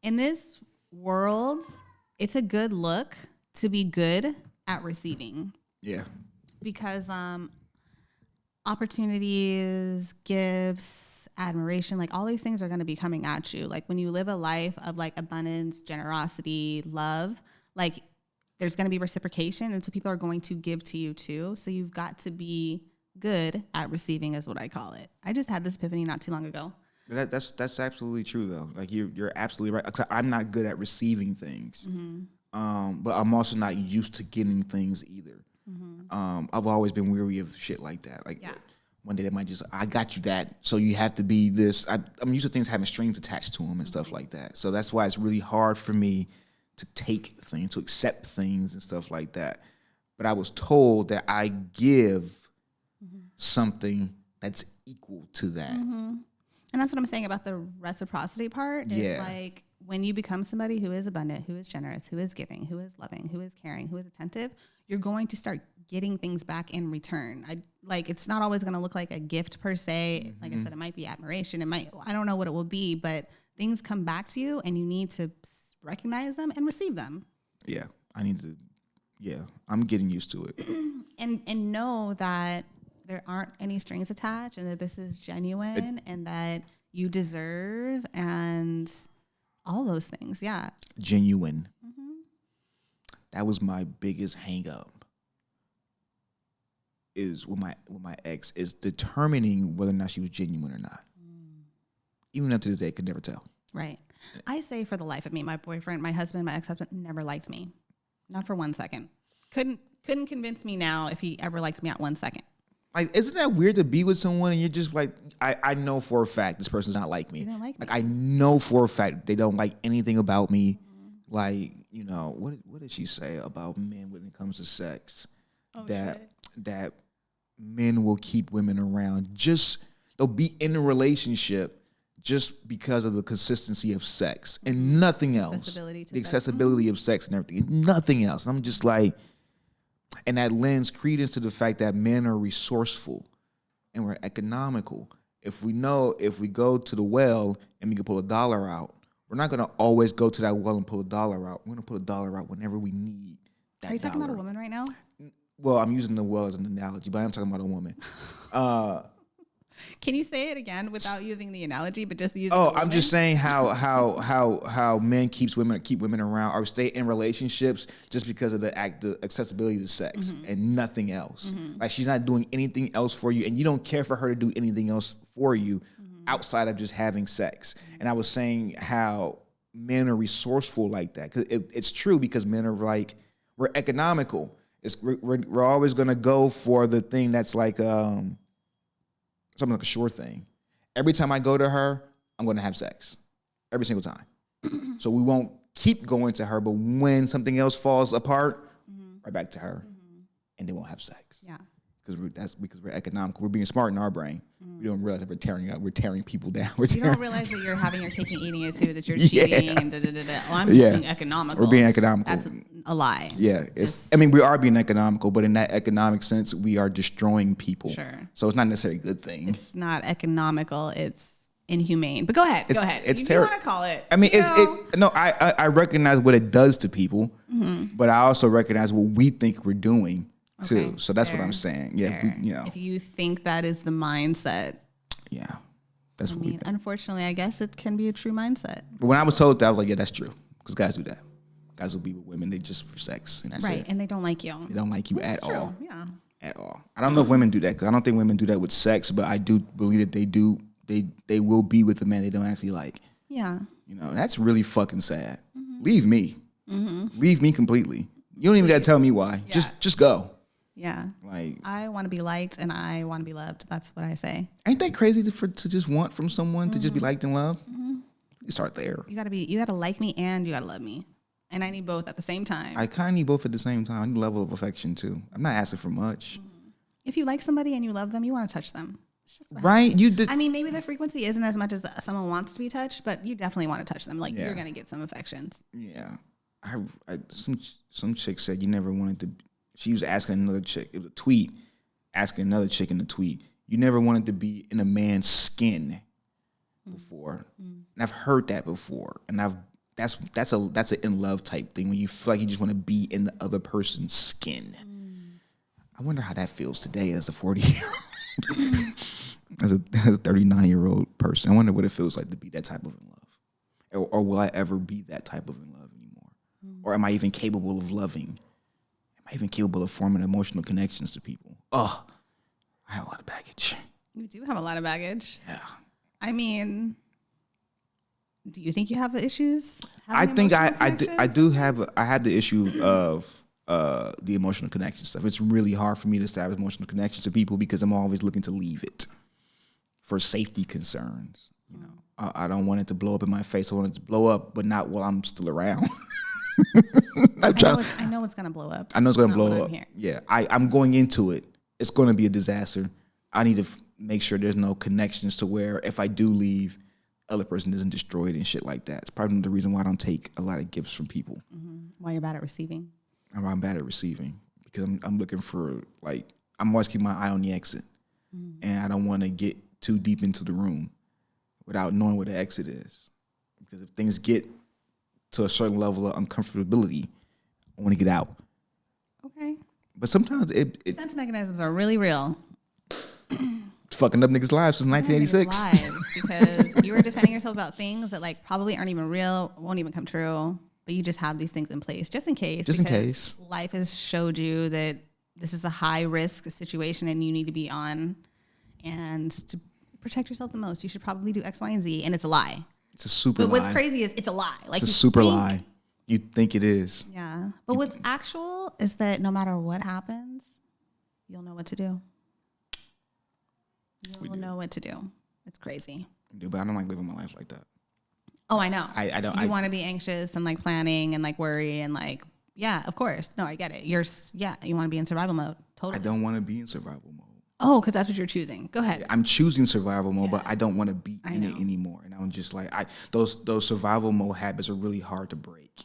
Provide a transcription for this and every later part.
in this world, it's a good look to be good at receiving. Yeah. Because opportunities, gifts, admiration, like all these things are going to be coming at you. Like when you live a life of like abundance, generosity, love, like there's going to be reciprocation. And so people are going to give to you too. So you've got to be good at receiving is what I call it. I just had this epiphany not too long ago. That's absolutely true though. Like you're absolutely right. I'm not good at receiving things, but I'm also not used to getting things either. I've always been weary of shit like that. Like one day they might just, I got you that, so you have to be this. I'm used to things having strings attached to them and stuff like that. So that's why it's really hard for me to take things, to accept things and stuff like that. But I was told that I give something that's equal to that. And that's what I'm saying about the reciprocity part. Is like when you become somebody who is abundant, who is generous, who is giving, who is loving, who is caring, who is attentive, you're going to start getting things back in return. It's not always going to look like a gift per se. Like I said, it might be admiration. I don't know what it will be, but things come back to you and you need to recognize them and receive them. Yeah, I'm getting used to it. and know that there aren't any strings attached and that this is genuine and that you deserve and all those things. Yeah. Genuine. That was my biggest hang up is with my ex is determining whether or not she was genuine or not. Even up to this day, I could never tell. Right. I say for the life of me, my boyfriend, my husband, my ex-husband never liked me. Not for 1 second. Couldn't convince me now if he ever liked me at 1 second. Like, isn't that weird to be with someone and you're just like, I know for a fact this person's not like me. They don't like me. Like, I know for a fact they don't like anything about me. Like, you know, what did she say about men when it comes to sex? That men will keep women around. They'll be in a relationship just because of the consistency of sex and nothing else. The accessibility of sex and everything. Nothing else. And I'm just like, and that lends credence to the fact that men are resourceful and we're economical. If we go to the well and we can pull $1 out, we're not going to always go to that well and pull $1 out. We're going to pull $1 out whenever we need that. Are you talking about a woman right now? Well, I'm using the well as an analogy, but I'm talking about a woman. Can you say it again without using the analogy, but just using? Oh, I'm just saying how men keep women around or stay in relationships just because of the accessibility to sex and nothing else. Like she's not doing anything else for you, and you don't care for her to do anything else for you outside of just having sex. And I was saying how men are resourceful like that because it's true because men are like we're economical. We're always gonna go for the thing that's like something like a sure thing. Every time I go to her, I'm going to have sex. Every single time. So we won't keep going to her, but when something else falls apart, right back to her, and then we'll have sex. Yeah. Because we're economical. We're being smart in our brain. We don't realize that we're tearing people down. You don't realize that you're having your cake and eating it too, that you're cheating and da-da-da-da. Well, I'm just being economical. We're being economical. That's a lie. Yeah. We are being economical, but in that economic sense, we are destroying people. Sure. So it's not necessarily a good thing. It's not economical. It's inhumane. But go ahead. It's terrible. You want to call it. I mean, I recognize what it does to people, but I also recognize what we think we're doing. Too. So that's what I'm saying. Yeah, if you think that is the mindset. Yeah, that's what we think. Unfortunately, I guess it can be a true mindset. But when I was told that, I was like, yeah, that's true. Because guys do that. Guys will be with women, they just for sex. And that's right, it. and they don't like you. They don't like you at all. Yeah. At all. I don't know if women do that, because I don't think women do that with sex, but I do believe that they do. They will be with a man they don't actually like. Yeah. You know, that's really fucking sad. Leave me. Leave me completely. You don't even got to tell me why. Yeah. Just go. Yeah. Like I want to be liked and I want to be loved. That's what I say. Ain't that crazy to just want from someone to just be liked and loved? You start there. You gotta like me and you gotta love me. And I need both at the same time. I kind of need both at the same time. I need a level of affection too. I'm not asking for much. If you like somebody and you love them, you want to touch them. Right? You did. I mean, maybe the frequency isn't as much as someone wants to be touched, but you definitely want to touch them. Like you're gonna get some affections. Yeah. Some chick said you never wanted to. She was asking another chick. It was a tweet, asking another chick in the tweet. You never wanted to be in a man's skin before. And I've heard that before. And I've that's an in love type thing when you feel like you just want to be in the other person's skin. I wonder how that feels today as a 40-year-old, as a 39-year-old person. I wonder what it feels like to be that type of in love, or will I ever be that type of in love anymore? Or am I even capable of loving? Am I even capable of forming emotional connections to people? Oh, I have a lot of baggage. You do have a lot of baggage. Yeah. I mean, do you think you have issues? I think I do have the issue of the emotional connection stuff. It's really hard for me to establish emotional connections to people because I'm always looking to leave it for safety concerns. You know, I don't want it to blow up in my face. I want it to blow up, but not while I'm still around. I know it's gonna blow up. I know it's gonna blow up. Yeah, I'm going into it. It's going to be a disaster. I need to make sure there's no connections to where if I do leave, other person isn't destroyed and shit like that. It's probably the reason why I don't take a lot of gifts from people. Why you're bad at receiving? I'm bad at receiving because I'm looking for, like, I'm always keeping my eye on the exit, and I don't want to get too deep into the room without knowing where the exit is. Because if things get to a certain level of uncomfortability, I want to get out. Okay. But sometimes defense mechanisms are really real. Fucking up niggas' lives since 1986. Lives because you were defending yourself about things that like probably aren't even real, won't even come true, but you just have these things in place just in case. Just in case. Life has showed you that this is a high risk situation and you need to be on. And to protect yourself the most, you should probably do X, Y, and Z. And it's a lie. It's a super lie. But what's crazy is it's a lie. Like, it's a super lie. You think it is. Yeah. But what's actual is that no matter what happens, you'll know what to do. You'll know what to do. It's crazy. Dude, but I don't like living my life like that. Oh, I know. I don't. You want to be anxious and like planning and like worry and like, yeah, of course. No, I get it. You want to be in survival mode. Totally. I don't want to be in survival mode. Oh, because that's what you're choosing. Go ahead. I'm choosing survival mode, but I don't want to be in it anymore. And I'm just like, those survival mode habits are really hard to break.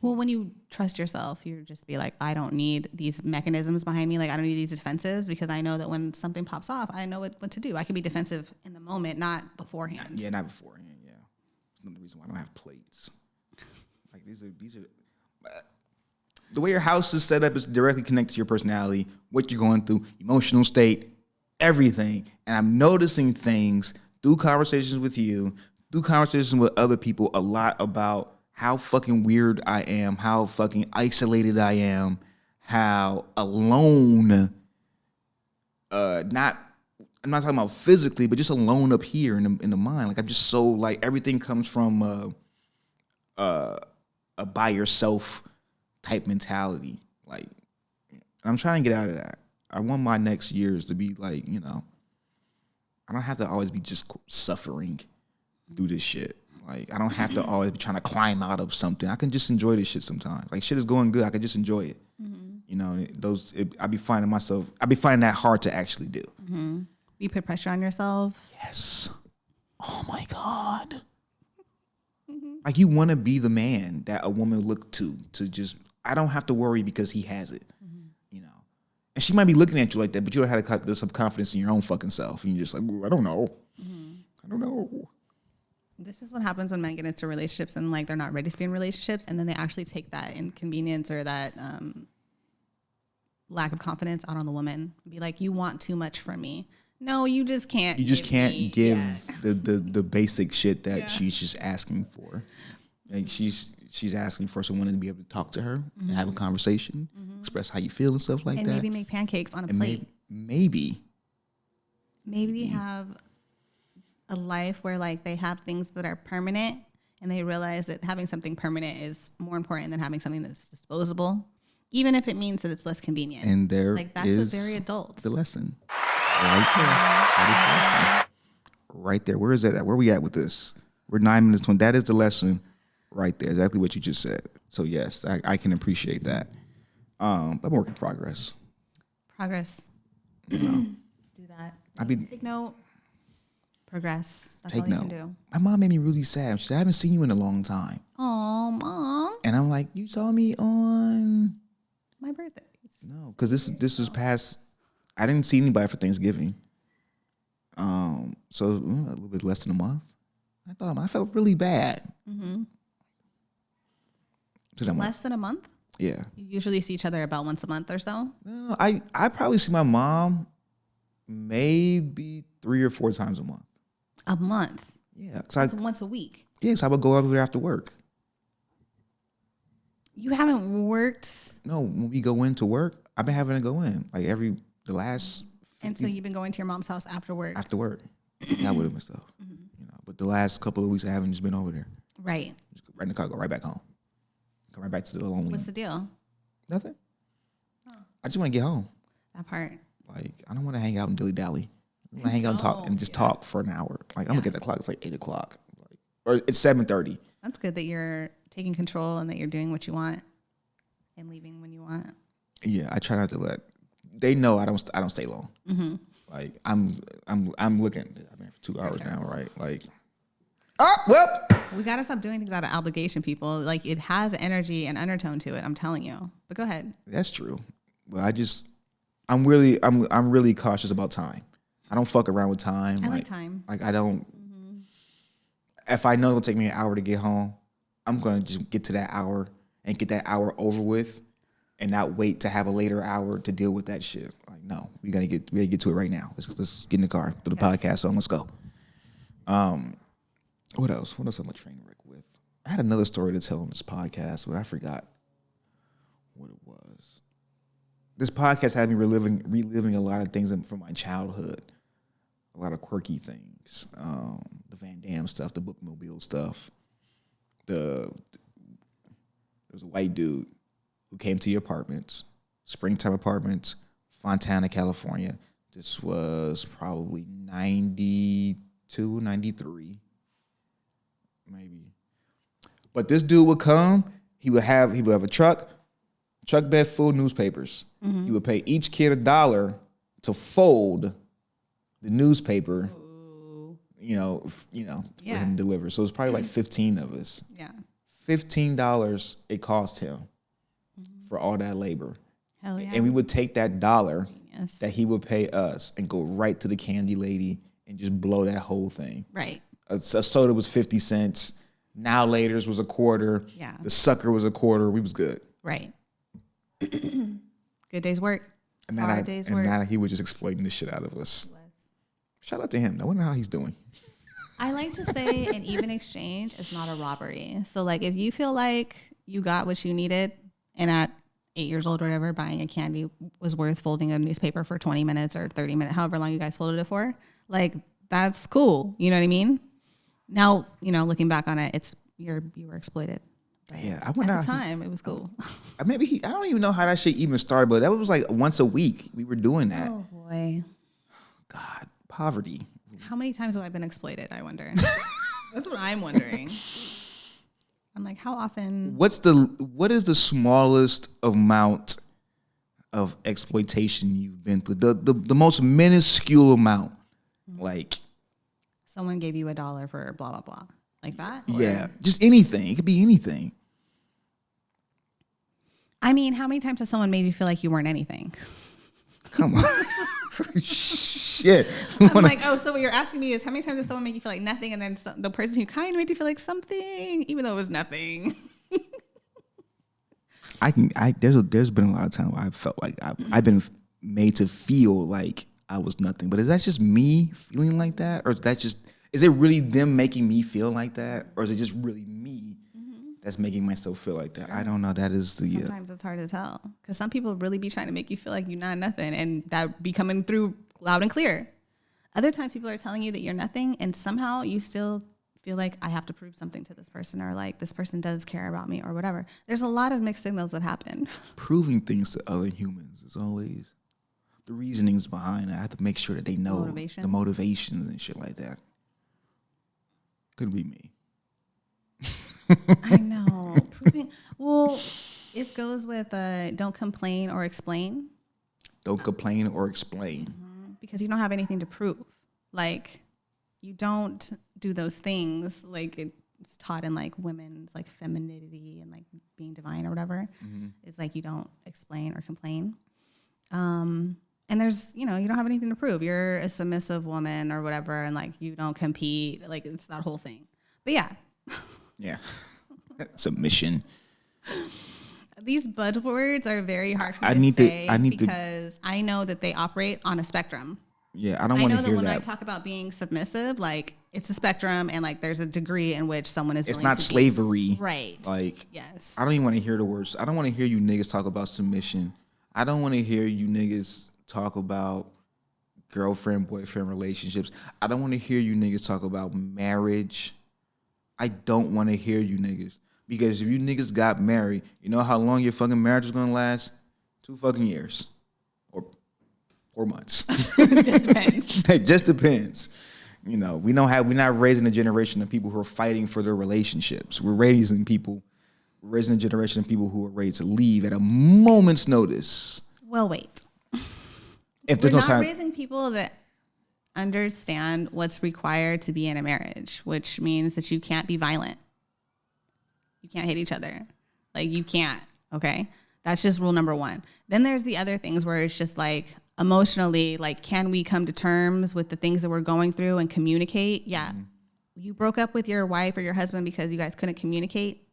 Well, when you trust yourself, you just be like, I don't need these mechanisms behind me. Like, I don't need these defensives because I know that when something pops off, I know what to do. I can be defensive in the moment, not beforehand. Not beforehand. Yeah, that's another reason why I don't have plates. Like these are. The way your house is set up is directly connected to your personality, what you're going through, emotional state, everything. And I'm noticing things through conversations with you, through conversations with other people, a lot about how fucking weird I am, how fucking isolated I am, how alone, I'm not talking about physically, but just alone up here in the mind. Like I'm just so like everything comes from a by yourself type mentality. Like, and I'm trying to get out of that. I want my next years to be like, you know, I don't have to always be just suffering through this shit. Like, I don't have to always be trying to climb out of something. I can just enjoy this shit sometimes. Like, shit is going good. I can just enjoy it. You know, I be finding that hard to actually do. You put pressure on yourself. Yes. Oh my God. Like, you want to be the man that a woman look to just, I don't have to worry because he has it. You know, and she might be looking at you like that, but you don't have some confidence in your own fucking self. And you're just like, I don't know. I don't know. This is what happens when men get into relationships and like they're not ready to be in relationships, and then they actually take that inconvenience or that lack of confidence out on the woman. Be like, you want too much from me. No, you just can't. You just can't give the basic shit that she's just asking for. Like she's asking for someone to be able to talk to her and have a conversation, express how you feel and stuff like that. And maybe make pancakes on a plate. Maybe have a life where like they have things that are permanent and they realize that having something permanent is more important than having something that's disposable, even if it means that it's less convenient. And that's a very adult. The lesson. Right there. That is the lesson. Right there. Where is that at? Where are we at with this? We're 9 minutes when that is the lesson right there. Exactly what you just said. So yes, I can appreciate that. But I'm work in progress. You know. Do that. Take note. Progress. That's all you can do. My mom made me really sad. She said, I haven't seen you in a long time. Oh, Mom. And I'm like, you saw me on my birthday. No, because this is past. I didn't see anybody for Thanksgiving. So a little bit less than a month. I felt really bad. to them. Less than a month? Yeah. You usually see each other about once a month or so? No, I probably see my mom maybe 3 or 4 times a month. A month? Yeah. That's once a week? Yes, I would go over there after work. You haven't worked? No, when we go into work, I've been having to go in like the last. 50, and so you've been going to your mom's house after work? After work, yeah, with and stuff. But the last couple of weeks I haven't just been over there. Right. Just right in the car, go right back home. Come right back to the lonely. What's the deal? Nothing. I just want to get home. That part. Like I don't want to hang out and dilly dally. I want to hang out and talk and just talk for an hour. Like I'm looking at the clock. It's like 8 o'clock, or it's 7:30. That's good that you're taking control and that you're doing what you want and leaving when you want. Yeah, I try not to let. They know I don't stay long. Mm-hmm. Like I'm looking. I've been for 2 hours now, right? Like, well, we gotta stop doing things out of obligation, people. Like it has energy and undertone to it. I'm telling you. But go ahead. That's true. But I'm really cautious about time. I don't fuck around with time. I like time. Like I don't. If I know it'll take me an hour to get home, I'm gonna just get to that hour and get that hour over with, and not wait to have a later hour to deal with that shit. Like no, we gotta get to it right now. Let's get in the car, put the podcast on, let's go. What else? What else am I train wreck with? I had another story to tell on this podcast, but I forgot what it was. This podcast had me reliving a lot of things from my childhood, a lot of quirky things, the Van Damme stuff, the bookmobile stuff. There was a white dude who came to your apartments, Springtime Apartments, Fontana, California. This was probably 92, 93, maybe. But this dude would come. He would have a truck bed full of newspapers. He would pay each kid $1 to fold the newspaper. Ooh. For him to deliver. So it was probably like 15 of us. Yeah. $15 it cost him for all that labor. Hell yeah. And we would take that $1 that he would pay us and go right to the candy lady and just blow that whole thing. Right. A soda was 50 cents. Now Laters was $0.25. Yeah. The sucker was $0.25. We was good. Right. Good day's work. And now he was just exploiting the shit out of us. Shout out to him. I wonder how he's doing. I like to say an even exchange is not a robbery. So like if you feel like you got what you needed and at 8 years old or whatever, buying a candy was worth folding a newspaper for 20 minutes or 30 minutes, however long you guys folded it for, like that's cool. You know what I mean? Now, looking back on it, you were exploited. Right? Yeah, I went at the time. It was cool. I don't even know how that shit even started, but that was like once a week we were doing that. Oh boy, God, poverty. How many times have I been exploited? I wonder. That's what I'm wondering. I'm like, how often? What is the smallest amount of exploitation you've been through? The most minuscule amount, like someone gave you $1 for blah blah blah. Like that? Yeah, just anything. It could be anything. I mean, how many times has someone made you feel like you weren't anything? Come on. Shit. I'm like, so what you're asking me is how many times does someone make you feel like nothing, and then the person who kind of made you feel like something, even though it was nothing? There's been a lot of times where I felt like I've been made to feel like I was nothing. But is that just me feeling like that, or is it really them making me feel like that? Or is it just really me that's making myself feel like that? I don't know. That is Sometimes it's hard to tell. Because some people really be trying to make you feel like you're not nothing. And that be coming through loud and clear. Other times people are telling you that you're nothing. And somehow you still feel like I have to prove something to this person. Or like this person does care about me or whatever. There's a lot of mixed signals that happen. Proving things to other humans is always the reasonings behind it. I have to make sure that they know the motivations and shit like that. Could be me. I know. Well, it goes with don't complain or explain. Don't complain or explain. Because you don't have anything to prove. Like, you don't do those things. Like, it's taught in, like, women's, like, femininity and, like, being divine or whatever. It's like you don't explain or complain. And there's, you don't have anything to prove. You're a submissive woman or whatever, and like you don't compete. Like it's that whole thing. But yeah. Yeah. Submission. These buzzwords are very hard for me to say because I know that they operate on a spectrum. Yeah, I don't want to hear that. I know that when I talk about being submissive, like it's a spectrum and like there's a degree in which someone is. It's not slavery, right? Like yes, I don't even want to hear the words. I don't want to hear you niggas talk about submission. I don't want to hear you niggas talk about girlfriend boyfriend relationships. I don't want to hear you niggas talk about marriage. I don't want to hear you niggas because if you niggas got married, you know how long your fucking marriage is gonna last? 2 fucking years. 4 months. Just depends. It just depends. You know, we're not raising a generation of people who are fighting for their relationships. We're raising a generation of people who are ready to leave at a moment's notice. Well, wait. If we're not raising people that understand what's required to be in a marriage, which means that you can't be violent. You can't hit each other. Like you can't. Okay. That's just rule number 1. Then there's the other things where it's just like, emotionally, like, can we come to terms with the things that we're going through and communicate? Yeah. Mm-hmm. You broke up with your wife or your husband because you guys couldn't communicate.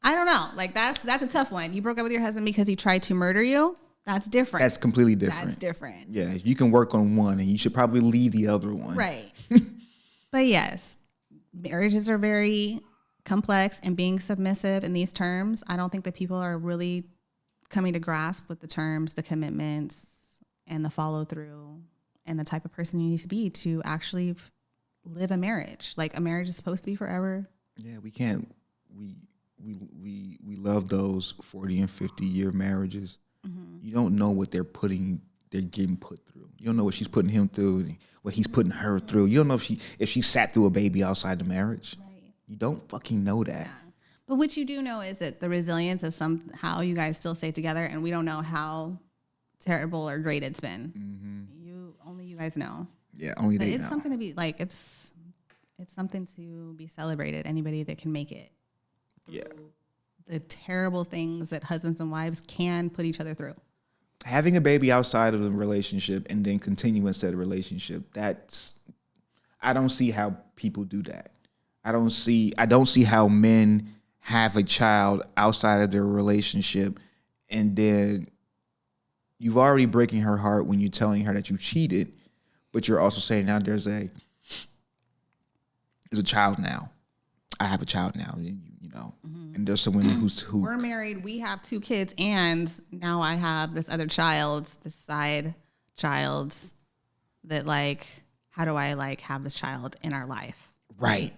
I don't know. Like, that's a tough one. You broke up with your husband because he tried to murder you. That's different. That's completely different. That's different. Yeah. You can work on one and you should probably leave the other one. Right. But yes, marriages are very complex, and being submissive in these terms, I don't think that people are really coming to grasp with the terms, the commitments, and the follow through and the type of person you need to be to actually live a marriage. Like a marriage is supposed to be forever. Yeah, we can't. We love those 40 and 50 year marriages. Mm-hmm. You don't know what they're getting put through. You don't know what she's putting him through, what he's putting her through. You don't know if she sat through a baby outside the marriage. Right. You don't fucking know that. Yeah. But what you do know is that the resilience of somehow you guys still stay together, and we don't know how terrible or great it's been. Mm-hmm. Only you guys know. Yeah, only they know. It's something to be like. It's something to be celebrated. Anybody that can make it. Yeah. The terrible things that husbands and wives can put each other through. Having a baby outside of the relationship and then continuing said relationship. I don't see how people do that. I don't see how men have a child outside of their relationship and then you've already breaking her heart when you're telling her that you cheated, but you're also saying now there's a child now. I have a child now, you know, mm-hmm. And there's someone who we're married. We have 2 kids, and now I have this other child, this side child. That like, how do I like have this child in our life? Right.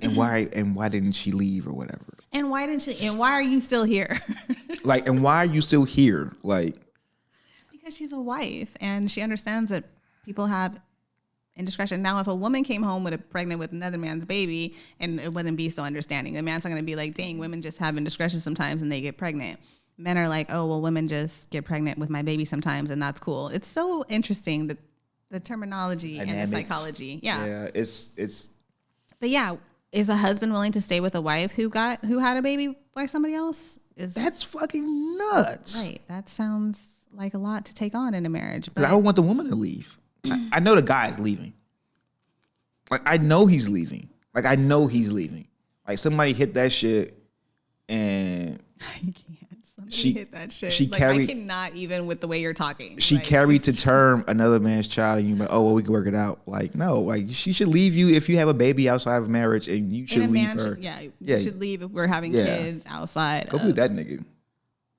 And why didn't she leave or whatever? And why didn't she? And why are you still here? Like, and why are you still here? Like. Because she's a wife and she understands that people have indiscretion. Now, if a woman came home pregnant with another man's baby, and it wouldn't be so understanding. The man's not going to be like, dang, women just have indiscretion sometimes and they get pregnant. Men are like, oh, well, women just get pregnant with my baby sometimes and that's cool. It's so interesting, the terminology Dynamics. And the psychology. Yeah. Yeah, it's. But yeah, is a husband willing to stay with a wife who had a baby by somebody else? That's fucking nuts. Right. That sounds like a lot to take on in a marriage. But I would want the woman to leave. I know the guy is leaving. Like, I know he's leaving. Like, somebody hit that shit and I can't. Somebody hit that shit. She like, I cannot even with the way you're talking. She carried to term another man's child and you're like, oh, well, we can work it out. Like, no, like she should leave you if you have a baby outside of marriage and you should leave her. You should leave if we're having kids outside. Go be with that nigga.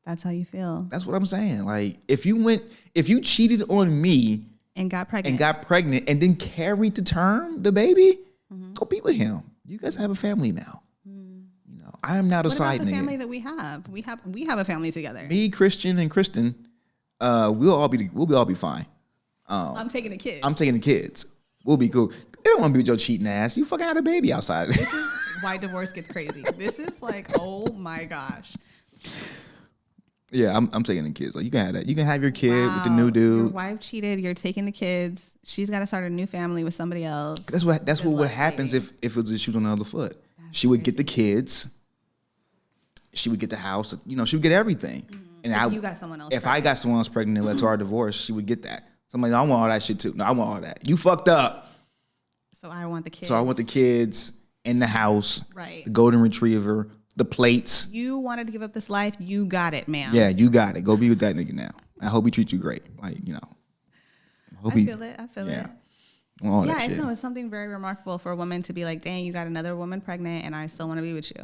That's how you feel. That's what I'm saying. Like, if you cheated on me and got pregnant and then carried to term the baby, mm-hmm. Go be with him. You guys have a family now. You know, I am not a side nigga. What about the family that we have? We have a family together. Me, Christian, and Kristen, we'll all be fine. I'm taking the kids. I'm taking the kids. We'll be cool. They don't want to be with your cheating ass. You fucking had a baby outside. This is why divorce gets crazy. This is like, oh my gosh. Yeah, I'm taking the kids. Like, you can have that. You can have your kid with the new dude. Your wife cheated. You're taking the kids. She's got to start a new family with somebody else. That's what happens if it was a shoot on the other foot. She would get the kids. She would get the house. You know, she would get everything. Mm-hmm. And you got someone else. If I got someone else pregnant and led to our divorce, she would get that. So I'm like, I want all that shit too. No, I want all that. You fucked up. So I want the kids. So I want the kids in the house. Right. The golden retriever, the plates. You wanted to give up this life. You got it, ma'am. Yeah, you got it. Go be with that nigga now. I hope he treats you great. Like, you know. I feel it. Yeah. Yeah, it's something very remarkable for a woman to be like, dang, you got another woman pregnant and I still want to be with you.